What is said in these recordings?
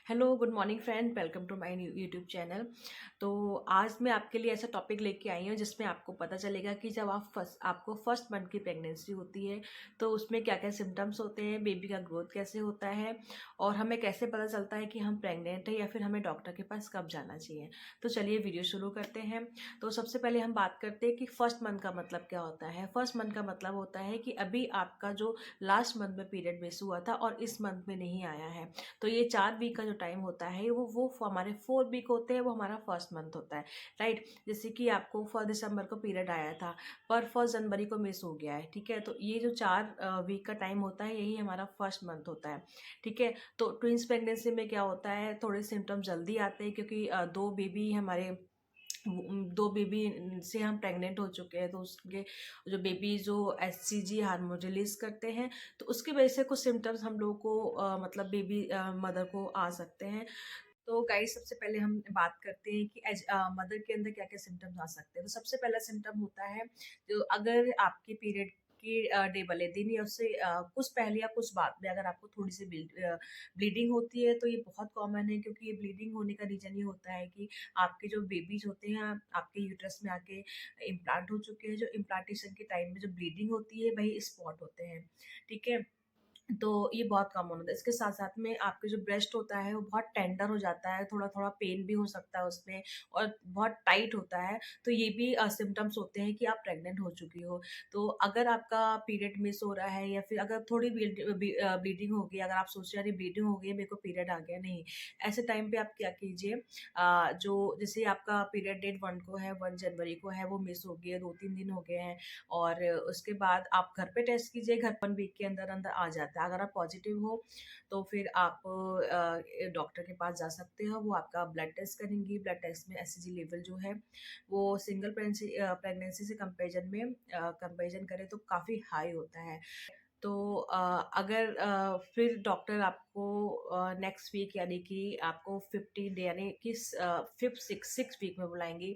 Hello good morning friend, welcome to my YouTube channel. तो आज मैं आपके लिए ऐसा टॉपिक लेके आई हूँ जिसमें आपको पता चलेगा कि जब आपको फर्स्ट मंथ की प्रेगनेंसी होती है तो उसमें क्या क्या सिम्टम्स होते हैं, बेबी का ग्रोथ कैसे होता है और हमें कैसे पता चलता है कि हम प्रेग्नेंट हैं या फिर हमें डॉक्टर के पास कब जाना चाहिए। तो चलिए वीडियो शुरू करते हैं। तो सबसे पहले हम बात करते हैं कि फर्स्ट मंथ का मतलब क्या होता है। फर्स्ट मंथ का मतलब होता है कि अभी आपका जो लास्ट मंथ में पीरियड मिस हुआ था और इस मंथ में नहीं आया है, तो ये 4 वीक का जो टाइम होता है वो हमारे 4 वीक होते हैं, वो हमारा फर्स्ट मंथ होता है। राइट, जैसे कि आपको 1 दिसंबर को पीरियड आया था पर 1 जनवरी को मिस हो गया है। ठीक है, तो ये जो 4 वीक का टाइम होता है यही हमारा फर्स्ट मंथ होता है। ठीक है, तो ट्विंस प्रेगनेंसी में क्या होता है, थोड़े सिम्टम्स जल्दी आते हैं क्योंकि दो बेबी से हम प्रेग्नेंट हो चुके हैं, तो उसके जो बेबी जो एचसीजी हार्मोन रिलीज करते हैं, तो उसकी वजह से कुछ सिम्टम्स हम लोगों को मतलब बेबी मदर को आ सकते हैं। तो गाइस, सबसे पहले हम बात करते हैं कि एज मदर के अंदर क्या क्या सिम्टम्स आ सकते हैं। तो सबसे पहला सिम्टम होता है, जो अगर आपके पीरियड की डे वाले दिन या उससे कुछ पहले या कुछ बाद में अगर आपको थोड़ी सी ब्लीडिंग होती है, तो ये बहुत कॉमन है क्योंकि ये ब्लीडिंग होने का रीजन ये होता है कि आपके जो बेबीज होते हैं आपके यूट्रस में आके इम्प्लांट हो चुके हैं। जो इम्प्लांटेशन के टाइम में जो ब्लीडिंग होती है वही स्पॉट होते हैं। ठीक है, तो ये बहुत कॉमन होता है। इसके साथ साथ में आपके जो ब्रेस्ट होता है वो बहुत टेंडर हो जाता है, थोड़ा थोड़ा पेन भी हो सकता है उसमें और बहुत टाइट होता है। तो ये भी सिम्टम्स होते हैं कि आप प्रेग्नेंट हो चुकी हो। तो अगर आपका पीरियड मिस हो रहा है या फिर अगर थोड़ी ब्लीडिंग हो गई, अगर आप सोच रहे हैं ब्लीडिंग हो गई है, मेरे को पीरियड आ गया, नहीं, ऐसे टाइम पे आप क्या कीजिए, जो जैसे आपका पीरियड डेट 1 जनवरी को है, वो मिस हो गई है, 2-3 दिन हो गए हैं, और उसके बाद आप घर पे टेस्ट कीजिए, घर 1 वीक के अंदर अंदर आ जाता है। अगर आप पॉजिटिव हो तो फिर आप डॉक्टर के पास जा सकते हो, वो आपका ब्लड टेस्ट करेंगी। ब्लड टेस्ट में एससीजी लेवल जो है वो सिंगल प्रेगनेंसी से कंपेरिजन करें तो काफ़ी हाई होता है। तो अगर फिर डॉक्टर आपको नेक्स्ट वीक यानी कि आपको 15 डे यानी कि फिफ्थ सिक्स वीक में बुलाएंगी,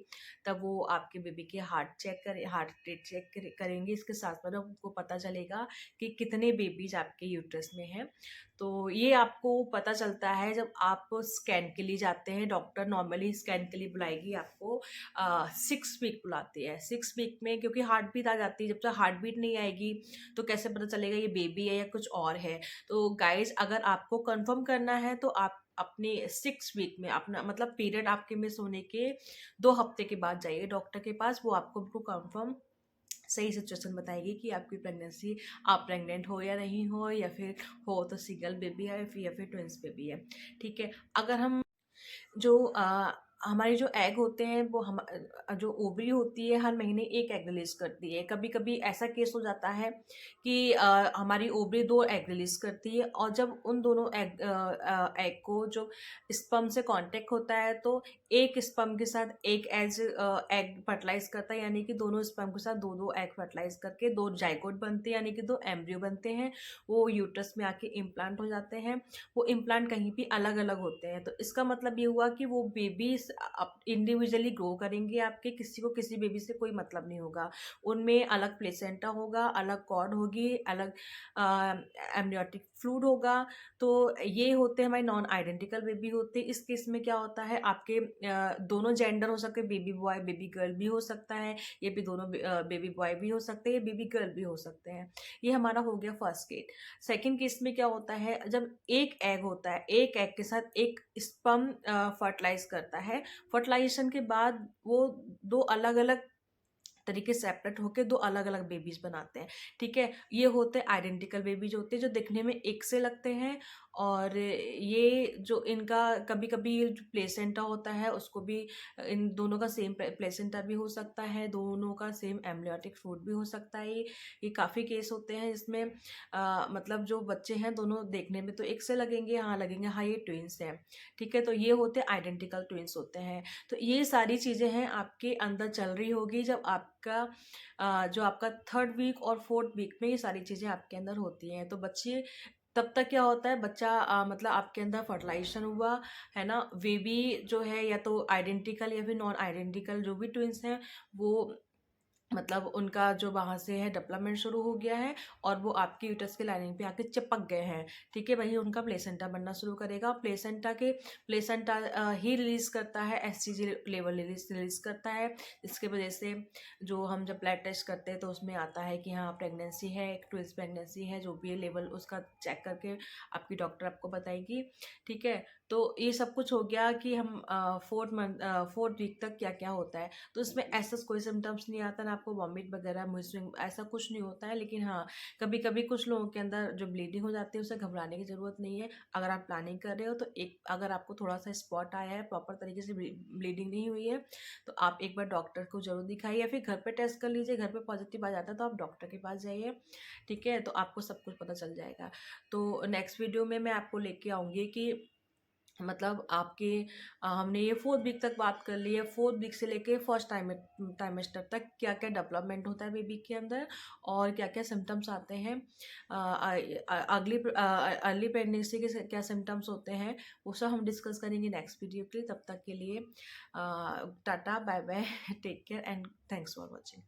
तब वो आपके बेबी के हार्ट रेट करेंगे। इसके साथ साथ आपको पता चलेगा कि कितने बेबीज आपके यूट्रस में हैं। तो ये आपको पता चलता है जब आप स्कैन के लिए जाते हैं। डॉक्टर नॉर्मली स्कैन के लिए बुलाएगी आपको 6 वीक बुलाती है। 6 वीक में क्योंकि हार्ट बीट आ जाती है, जब तक हार्ट बीट नहीं आएगी तो कैसे पता चलेगा ये बेबी है या कुछ और है। तो गाइज, अगर आपको कंफर्म करना है तो आप अपने 6 वीक में अपना मतलब पीरियड आपके मिस होने के 2 हफ्ते के बाद जाइए डॉक्टर के पास। वो आपको बिल्कुल कंफर्म सही सिचुएशन बताएगी कि आपकी प्रेगनेंसी, आप प्रेग्नेंट हो या नहीं हो, या फिर हो तो सिंगल बेबी है या फिर ट्विंस बेबी है। ठीक है, अगर हम जो हमारे जो एग होते हैं वो हम जो ओवरी होती है हर महीने एक एग रिलीज करती है। कभी कभी ऐसा केस हो जाता है कि हमारी ओवरी 2 एग रिलीज करती है, और जब उन दोनों एग को जो स्पर्म से कांटेक्ट होता है तो एक स्पर्म के साथ एक एग फर्टिलाइज करता है, यानी कि दोनों स्पर्म के साथ दो दो एग फर्टिलाइज करके 2 जाइगोट बनते हैं, यानी कि 2 एम्ब्रियो बनते हैं। वो यूट्रस में आके इम्प्लांट हो जाते हैं। वो इम्प्लांट कहीं भी अलग अलग होते हैं, तो इसका मतलब ये हुआ कि वो बेबीज इंडिविजुअली ग्रो करेंगे। आपके किसी को किसी बेबी से कोई मतलब नहीं होगा। उनमें अलग प्लेसेंटा होगा, अलग कॉर्ड होगी, अलग एमनियोटिक फ्लूइड होगा। तो ये होते हैं हमारे नॉन आइडेंटिकल बेबी होते हैं। इस केस में क्या होता है, आपके दोनों जेंडर हो सकते हैं, बेबी बॉय बेबी गर्ल भी हो सकता है, ये भी दोनों बेबी बॉय भी हो सकते हैं, बेबी गर्ल भी हो सकते हैं। ये हमारा हो गया फर्स्ट केस। सेकंड केस में क्या होता है, जब एक एग होता है, एक एग के साथ एक स्पर्म फर्टिलाइज करता है। फर्टिलाइजेशन के बाद वो दो अलग अलग तरीके सेपरेट होकर 2 अलग अलग बेबीज बनाते हैं। ठीक है, ये होते हैं आइडेंटिकल बेबीज, होते हैं जो दिखने में एक से लगते हैं। और ये जो इनका कभी कभी जो प्लेसेंटा होता है उसको भी, इन दोनों का सेम प्लेसेंटा भी हो सकता है, दोनों का सेम एम्ब्रियोटिक फ्लूइड भी हो सकता है। ये काफ़ी केस होते हैं जिसमें मतलब जो बच्चे हैं दोनों देखने में तो एक से लगेंगे, हाँ ये ट्विंस हैं। ठीक है, तो ये होते हैं आइडेंटिकल ट्विंस होते हैं। तो ये सारी चीज़ें हैं आपके अंदर चल रही होगी जब आपका जो आपका 3rd वीक और 4th वीक में ये सारी चीज़ें आपके अंदर होती हैं। तो बच्चे तब तक क्या होता है, बच्चा मतलब आपके अंदर फर्टिलाइजेशन हुआ है ना, बेबी जो है या तो आइडेंटिकल या फिर नॉन आइडेंटिकल जो भी ट्विंस हैं वो मतलब उनका जो वहाँ से है डेवलपमेंट शुरू हो गया है और वो आपकी यूट्रस के लाइनिंग पे आके चिपक गए हैं, ठीक है। वही उनका प्लेसेंटा बनना शुरू करेगा। प्लेसेंटा ही रिलीज करता है, एससीजी लेवल रिलीज करता है, जिसके वजह से जो हम जब ब्लड टेस्ट करते हैं तो उसमें आता है कि हाँ प्रेगनेंसी है, एक ट्विंस प्रेगनेंसी है, जो भी लेवल उसका चेक करके आपकी डॉक्टर आपको बताएगी, ठीक है। तो ये सब कुछ हो गया कि हम 4th वीक तक क्या क्या होता है। तो इसमें ऐसा कोई सिम्टम्स नहीं आता, ना आपको वॉमिट वगैरह मूड स्विंग ऐसा कुछ नहीं होता है। लेकिन हाँ, कभी कभी कुछ लोगों के अंदर जो ब्लीडिंग हो जाती है उसे घबराने की ज़रूरत नहीं है। अगर आप प्लानिंग कर रहे हो तो अगर आपको थोड़ा सा स्पॉट आया है, प्रॉपर तरीके से ब्लीडिंग नहीं हुई है, तो आप एक बार डॉक्टर को जरूर दिखाइए, या फिर घर पे टेस्ट कर लीजिए। घर पे पॉजिटिव आ जाता है तो आप डॉक्टर के पास जाइए, ठीक है। तो आपको सब कुछ पता चल जाएगा। तो नेक्स्ट वीडियो में मैं आपको लेके आऊँगी कि मतलब आपके हमने ये 4th वीक तक बात कर ली है। 4th वीक से लेके फर्स्ट टाइमेस्टर तक क्या क्या डेवलपमेंट होता है बेबी के अंदर, और क्या क्या सिम्टम्स आते हैं। अगली अर्ली प्रेगनेंसी के क्या सिम्टम्स होते हैं, वो सब हम डिस्कस करेंगे नेक्स्ट वीडियो के लिए। तब तक के लिए tata bye bye, take care and thanks for watching.